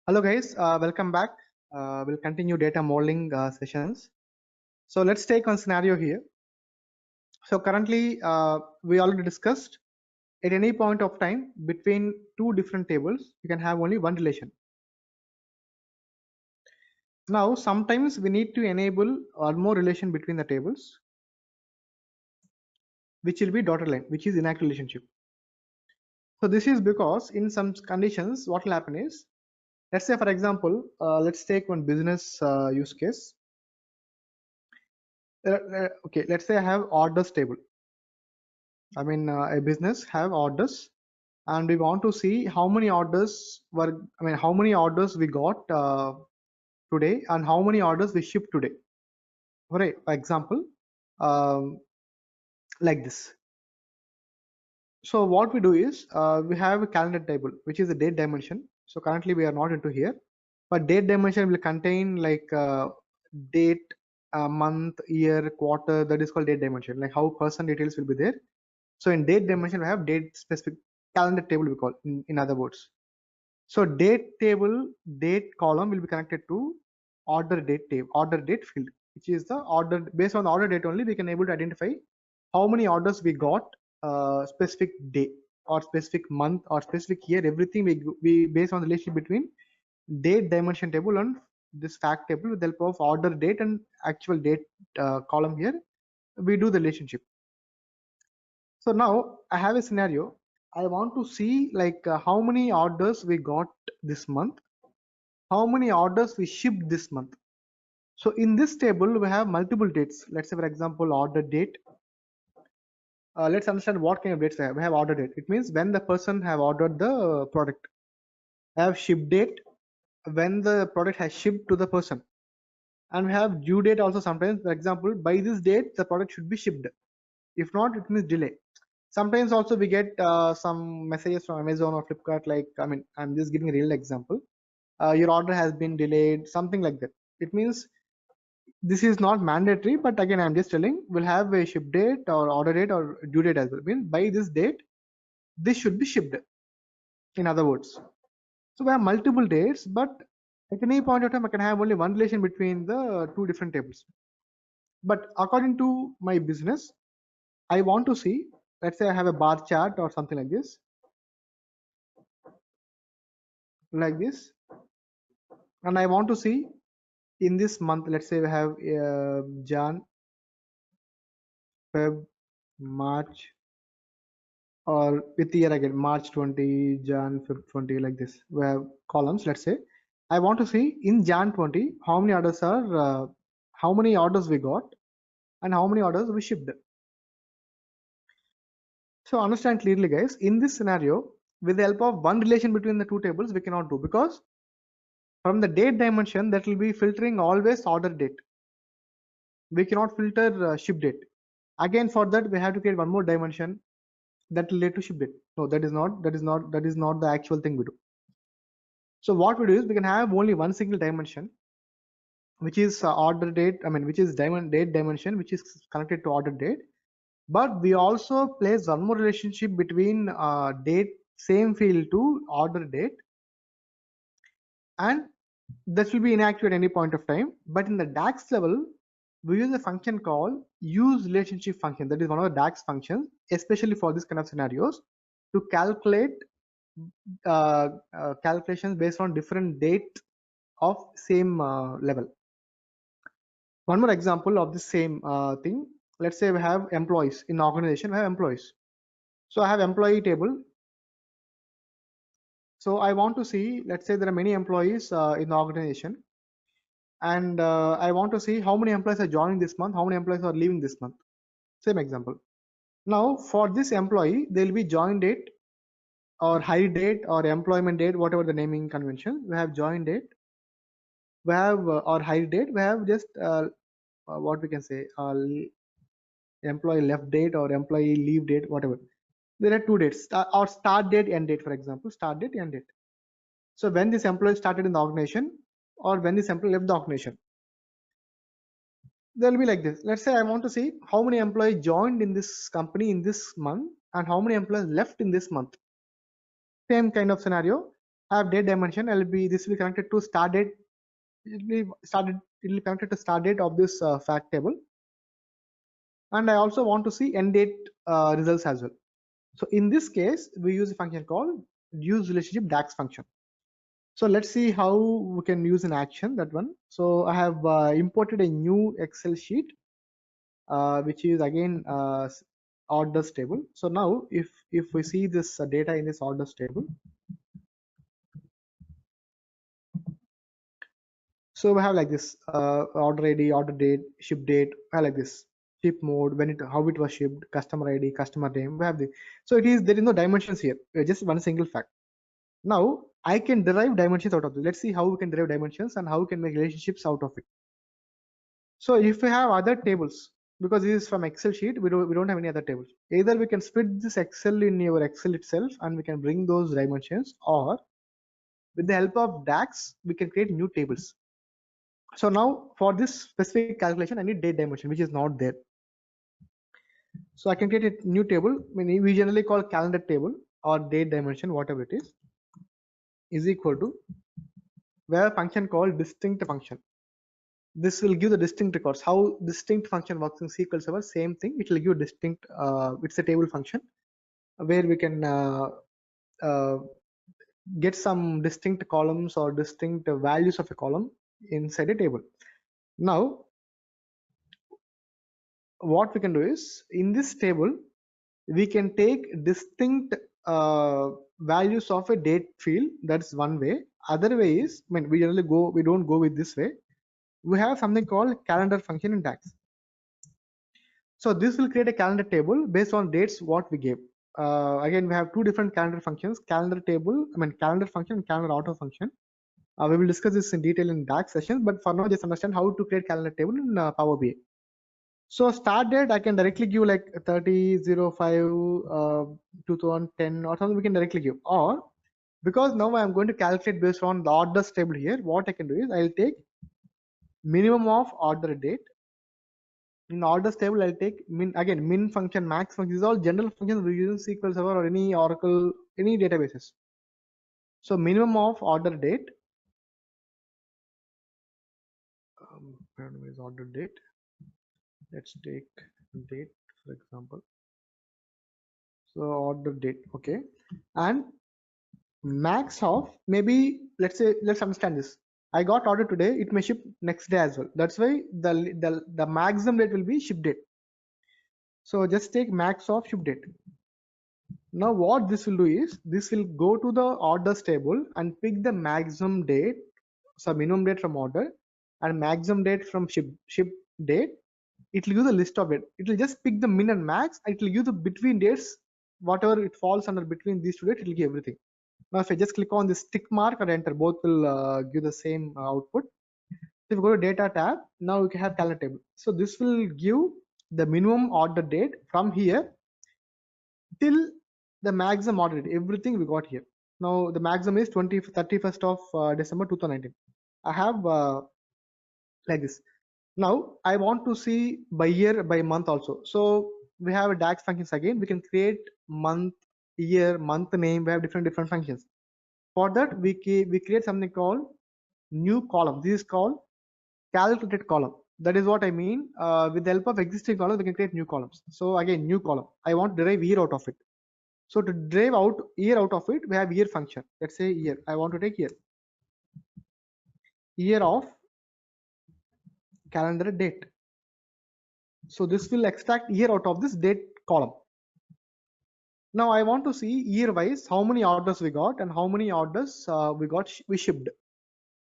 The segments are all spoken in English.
Hello guys, welcome back. We'll continue data modeling sessions. So let's take one scenario here. So currently we already discussed at any point of time between two different tables, you can have only one relation. Now sometimes we need to enable one more relation between the tables, which will be dotted line, which is inactive relationship. So this is because in some conditions, what will happen is, let's say for example, let's take one business use case. Okay, let's say I have orders table. I mean, a business have orders, and we want to see how many orders were. I mean, how many orders we got today, and how many orders we shipped today. Right? For example, um, like this. So what we do is we have a calendar table, which is a date dimension. So currently we are not into here, but date dimension will contain like date, month, year, quarter. That is called date dimension. Like how person details will be there. So in date dimension, we have date specific calendar table we call in other words. So date table, date column will be connected to order date table, order date field, which is the order. Based on the order date only, we can able to identify how many orders we got specific day or specific month or specific year. Everything we based on the relationship between date dimension table and this fact table with the help of order date and actual date column here, we do the relationship. So now I have a scenario. I want to see like how many orders we got this month, how many orders we shipped this month. So in this table, we have multiple dates. Let's say for example, order date. Let's understand what kind of dates we have. We have order date. It means when the person have ordered the product. I have ship date, when the product has shipped to the person. And we have due date also sometimes. For example, by this date, the product should be shipped. If not, it means delay. Sometimes also we get some messages from Amazon or Flipkart, like, I mean, I'm just giving a real example. Your order has been delayed, something like that. It means this is not mandatory, but again, I'm just telling we'll have a ship date or order date or due date as well. I mean, by this date, this should be shipped, in other words. So we have multiple dates, but at any point of time, I can have only one relation between the two different tables. But according to my business, I want to see, let's say I have a bar chart or something like this, and I want to see in this month, let's say we have Jan, Feb, March, or with the year again, March 20, Jan, Feb 20, like this. We have columns, let's say. I want to see in Jan 20, how many orders are, how many orders we got, and how many orders we shipped. So understand clearly, guys, in this scenario, with the help of one relation between the two tables, we cannot do, because from the date dimension, that will be filtering always order date. We cannot filter ship date. Again, for that, we have to create one more dimension that relate to ship date. No, that is not the actual thing we do. So what we do is we can have only one single dimension, which is order date. I mean, which is date dimension, which is connected to order date. But we also place one more relationship between date same field to order date, and this will be inactive at any point of time. But in the DAX level, we use a function called use relationship function. That is one of the DAX functions, especially for this kind of scenarios, to calculate calculations based on different date of same level. One more example of the same thing. Let's say we have employees in organization. We have employees. So I have employee table. So I want to see, let's say there are many employees in the organization, and I want to see how many employees are joining this month, how many employees are leaving this month. Same example. Now for this employee, there will be join date or hire date or employment date, whatever the naming convention. We have join date, we have or hire date, we have just what we can say, employee left date or employee leave date, whatever. There are two dates, or start date, end date, for example, start date, end date. So when this employee started in the organization or when this employee left the organization, they'll be like this. Let's say I want to see how many employees joined in this company in this month and how many employees left in this month. Same kind of scenario. I have date dimension. This will be connected to start date. It will be connected to start date of this fact table. And I also want to see end date results as well. So in this case, we use a function called use relationship DAX function. So let's see how we can use in action that one. So I have imported a new Excel sheet, which is again orders table. So now if we see this data in this orders table, so we have like this order ID, order date, ship date. I like this ship mode, how it was shipped, customer ID, customer name. We have the so it is there is no dimensions here. Just one single fact. Now I can derive dimensions out of this. Let's see how we can derive dimensions and how we can make relationships out of it. So if we have other tables, because this is from Excel sheet, we don't have any other tables. Either we can split this Excel in your Excel itself and we can bring those dimensions, or with the help of DAX, we can create new tables. So now for this specific calculation, I need date dimension, which is not there. So I can create a new table. I mean, we generally call calendar table or date dimension, whatever it is equal to where a function called distinct function. This will give the distinct records. How distinct function works in SQL Server, same thing. It will give distinct. It's a table function where we can uh, get some distinct columns or distinct values of a column inside a table. Now, what we can do is in this table we can take distinct values of a date field. That's one way. Other way is, I mean, we don't go with this way. We have something called calendar function in DAX. So this will create a calendar table based on dates what we gave. Again, we have two different calendar functions: calendar table, I mean calendar function and calendar auto function. We will discuss this in detail in DAX session, but for now, just understand how to create calendar table in Power BI. So start date, I can directly give like 30/05 2010 or something. We can directly give, or because now I'm going to calculate based on the orders table here. What I can do is I'll take minimum of order date. In orders table, I'll take min function, max function. These are all general functions we use in SQL Server or any Oracle, any databases. So minimum of order date. Is order date. Let's take date for example. So order date, okay, and max of maybe let's understand this. I got order today. It may ship next day as well. That's why the maximum date will be ship date. So just take max of ship date. Now what this will do is this will go to the orders table and pick the maximum date, so minimum date from order and maximum date from ship date. It will give the list of it. It will just pick the min and max. It will give the between dates, whatever it falls under between these two dates. It will give everything. Now if I just click on this tick mark or enter, both will give the same output. If you go to data tab, now you can have calendar table. So this will give the minimum order date from here till the maximum order date, everything we got here. Now the maximum is 31st of December 2019. I have like this. Now I want to see by year, by month also. So we have a DAX functions again. We can create month, year, month name. We have different functions. For that, we create something called new column. This is called calculated column. That is what I mean. With the help of existing columns, we can create new columns. So again, new column. I want to derive year out of it. So to derive out year out of it, we have year function. Let's say year. I want to take year. Year of calendar date. So this will extract year out of this date column. Now I want to see year wise how many orders we got and how many orders we shipped.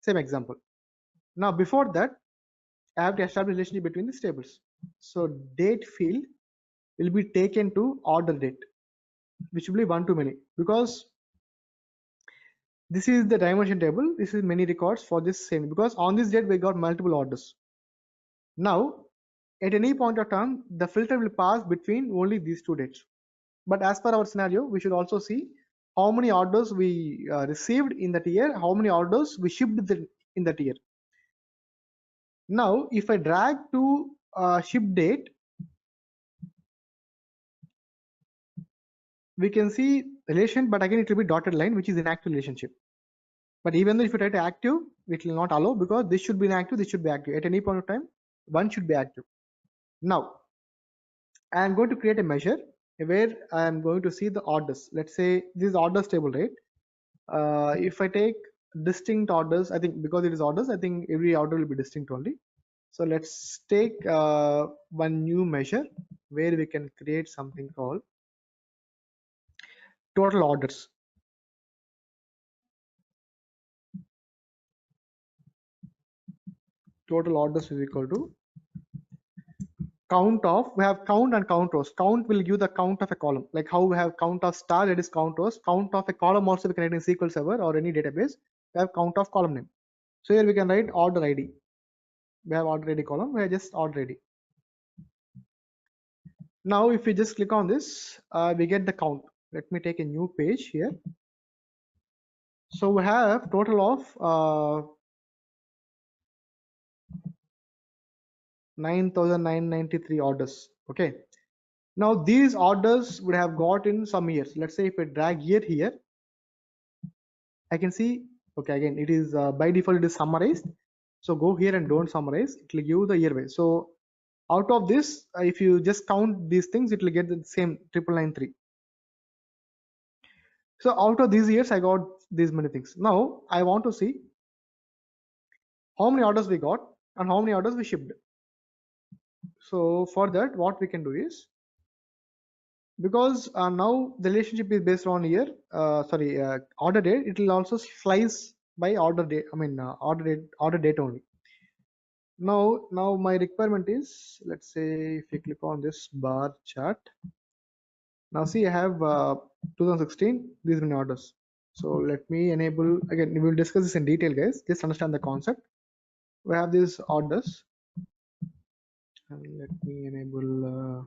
Same example. Now before that, I have to establish relationship between these tables. So date field will be taken to order date, which will be one to many, because this is the dimension table. This is many records for this same, because on this date we got multiple orders. Now at any point of time, the filter will pass between only these two dates. But as per our scenario, we should also see how many orders we received in that year, how many orders we shipped in that year. Now if I drag to ship date, we can see relation, but again it will be dotted line, which is inactive relationship. But even though if you try to active, it will not allow, because this should be inactive, this should be active. At any point of time, one should be active. Now I am going to create a measure where I am going to see the orders. Let's say this is orders table, right? If I take distinct orders, I think because it is orders, I think every order will be distinct only. So let's take one new measure where we can create something called total orders. Total orders is equal to count of, we have count and count rows. Count will give the count of a column, like how we have count of star, that is count rows. Count of a column also we can write in SQL Server or any database. We have count of column name. So here we can write order ID. We have order ID column, we have just order ID. Now if we just click on this, we get the count. Let me take a new page here. So we have total of 9,993 orders. Okay, now these orders would have got in some years. Let's say if I drag here, I can see, okay, again it is by default it is summarized. So go here and don't summarize, it will give you the year wise. So out of this, if you just count these things, it will get the same 9,993. So out of these years I got these many things. Now I want to see how many orders we got and how many orders we shipped. So for that, what we can do is, because now the relationship is based on year, order date, it will also slice by order date, order date only. Now my requirement is, let's say if you click on this bar chart, now see I have 2016 these many orders. So let me enable, again we will discuss this in detail guys, just understand the concept. We have these orders, and let me enable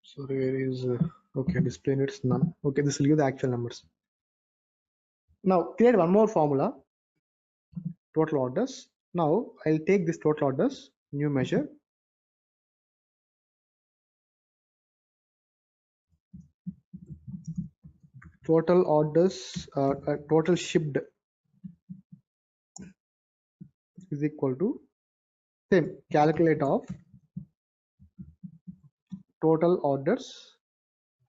sorry, where is okay, display needs none. Okay, this will give the actual numbers. Now create one more formula, total orders. Now I'll take this total orders, new measure, total orders, total shipped is equal to same, calculate of total orders.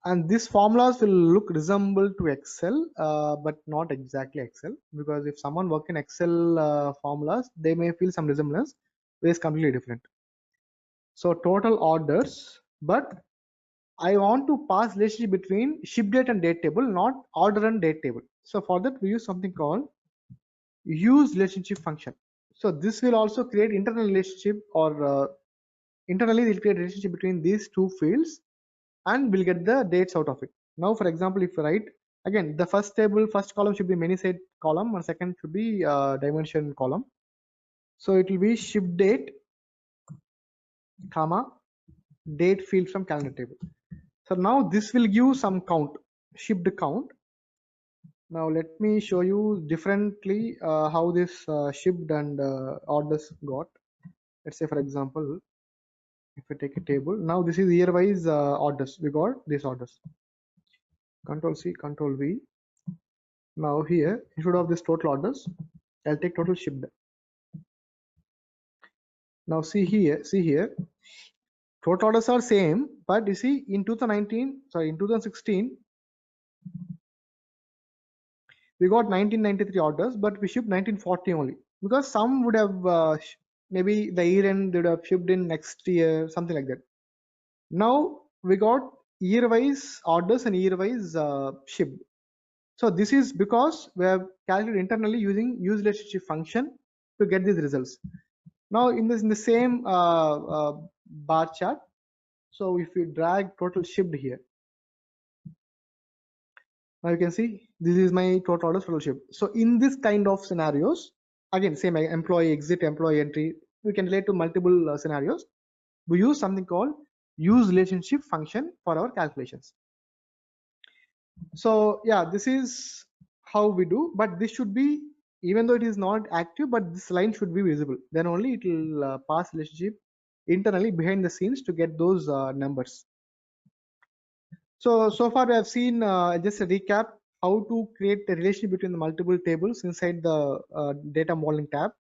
And these formulas will look resemble to Excel, but not exactly Excel, because if someone work in Excel formulas, they may feel some resemblance, but it's completely different. So total orders, but I want to pass relationship between ship date and date table, not order and date table. So for that we use something called use relationship function. So this will also create internal relationship, or internally we'll create relationship between these two fields, and we'll get the dates out of it. Now for example, if you write, again the first table, first column should be many set column, and second should be dimension column. So it will be ship date comma date field from calendar table. So now this will give some count, shipped count. Now let me show you differently how this shipped and orders got. Let's say for example, if we take a table, now this is year wise orders, we got these orders. Control C, Control V. Now here, instead of this total orders, I'll take total shipped. Now see here, total orders are same, but you see in 2016, we got 1993 orders, but we shipped 1940 only, because some would have maybe the year end they would have shipped in next year, something like that. Now we got year wise orders and year wise shipped. So this is because we have calculated internally using use relationship function to get these results. Now in the same bar chart, so if you drag total shipped here, now you can see this is my total orders, total shipped. So in this kind of scenarios, again same employee exit, employee entry, we can relate to multiple scenarios. We use something called use relationship function for our calculations. So yeah, this is how we do, but this should be, even though it is not active, but this line should be visible, then only it will pass relationship internally behind the scenes to get those numbers. So far we have seen, just a recap, how to create a relationship between the multiple tables inside the data modeling tab,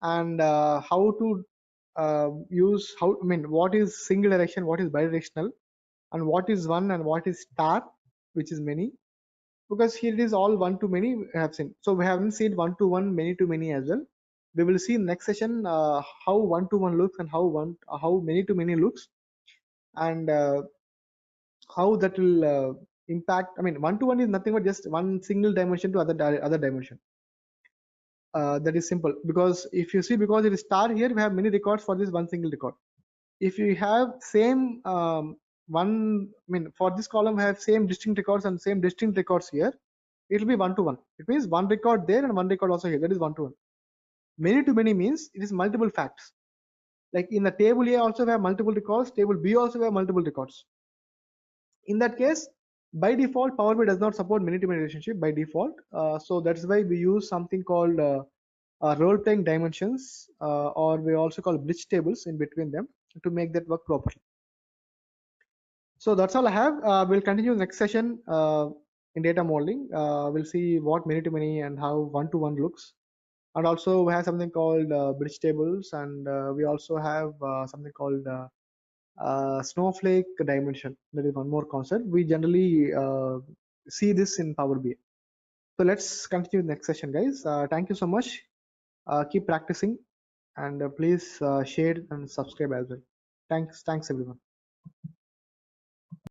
and how to use, what is single direction, what is bidirectional, and what is one and what is star, which is many, because here it is all one to many we have seen. So we haven't seen one to one, many to many as well. We will see in next session how one to one looks and how many to many looks, and how that will impact. I mean, one to one is nothing but just one single dimension to other dimension. That is simple, because if you see, because it is star here, we have many records for this one single record. If you have same one, I mean, for this column we have same distinct records and same distinct records here, it will be one to one. It means one record there and one record also here. That is one to one. Many to many means it is multiple facts. Like in the table A also we have multiple records. Table B also we have multiple records. In that case, by default, Power BI does not support many to many relationship by default. So that's why we use something called role playing dimensions, or we also call bridge tables in between them to make that work properly. So that's all I have. We'll continue next session in data modeling. We'll see what many to many and how one to one looks. And also we have something called bridge tables, and we also have something called snowflake dimension. That is one more concept. We generally see this in Power BI. So let's continue next session, guys. Thank you so much. Keep practicing, and please share and subscribe as well. Thanks everyone.